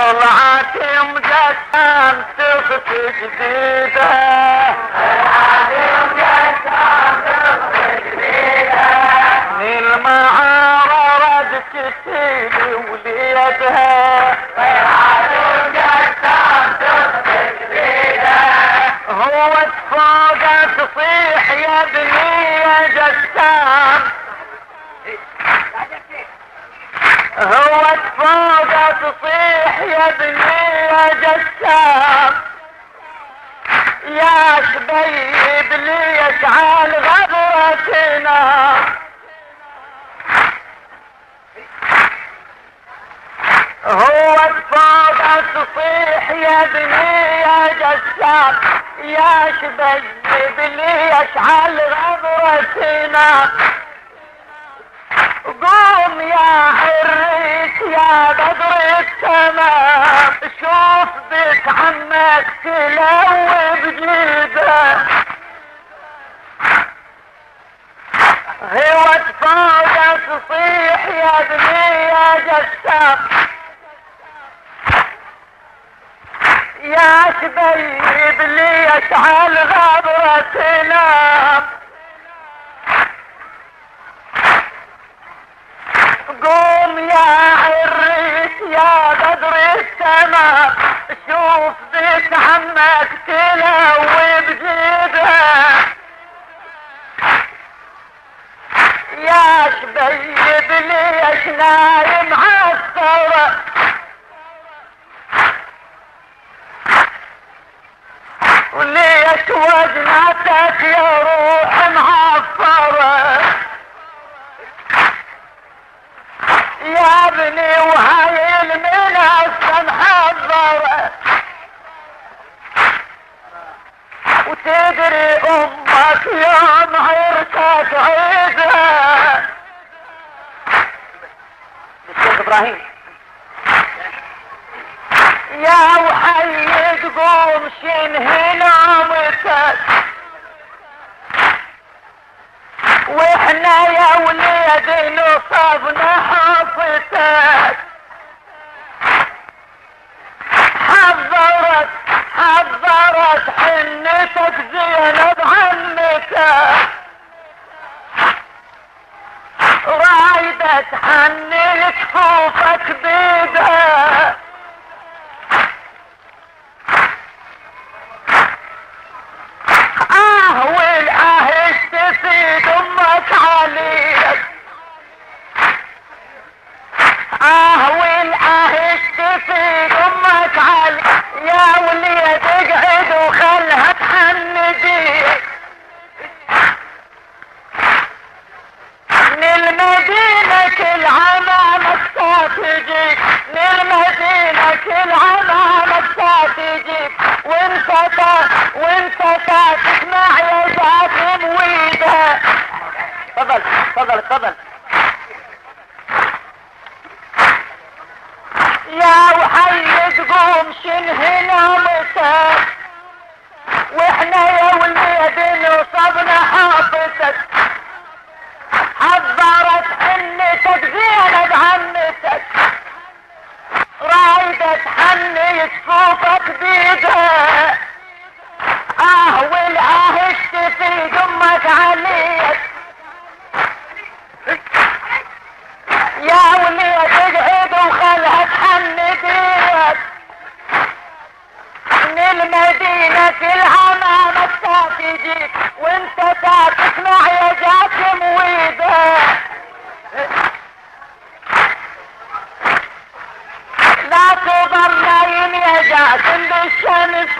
طلعت مجسم تخت جديدة من المعارض تسيل وليدها هو تفوق تصيح يا ابني يا جسام هو تفوق تصيح يا ابني يا جسام يا شبيب ليش عال غدرتنا هو تفوق تصيح يا ابني يا جسام يا شبيب ليش عال غدرتنا قوم يا حريت يا بدر التمام شوف بك عمك تلوي بجيده هو تفوق تصيح يا ابني يا جسام يا شبيب ليش عال غبرتنا قوم يا عريس يا بدر السماء شوف بك عمك تلوي بجيده يا شبيب ليش نايم عالثرى وليش وجنتك يا روح معفره يا ابني وهاي المناسة محضرة وتدري امك يوم عرسك عيدها الشيخ ابراهيم يا وحي تقوم شنه نومتك واحنا يا وليد نصبنا حافتك حضرت حنتك زينب عنك رايدة تحني كفوفك بيدها والعهد تفيد امك عليك والعهد تفيد امك عليك يا وليد اقعد وخلها تحنديك من المدينة كل عمامك تجيك من المدينة كل عمامك تجيك وانت تسمع يا جاسم ويده تفضل يا وحي تقوم شنه نومتك واحنا يا وليد نصبنا حافتك حضرت حنتك زينب عمتك رايدة تحني صفوفك بيدها والعهد تفيد امك عليك يا وليد اقعد وخلها تحنديك من المدينة كل عمامك تجيك وانت تسمع يا جاسم ويده لا تضل نايم يا جاسم بالشمس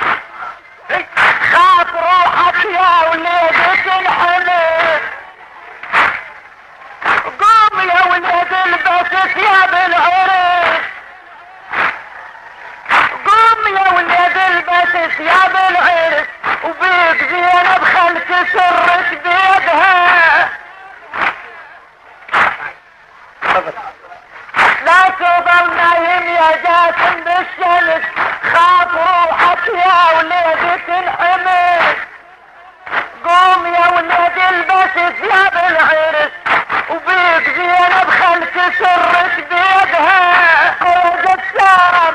خاف روحك يا وليد تنحمل قوم يا وليد البس ثياب العرس قوم يا وليد البس ثياب العرس وبيك زينب خلك سرك بيدها لا تضل نايم يا جاسم بالشمس خاف روحك يا وليد تنحمل قوم يا وليد البس ثياب العرس وبيك زينب خلك سرك بيدها يا جسام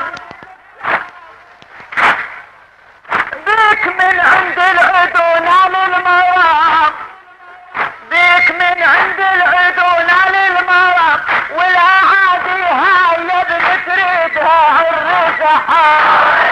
حار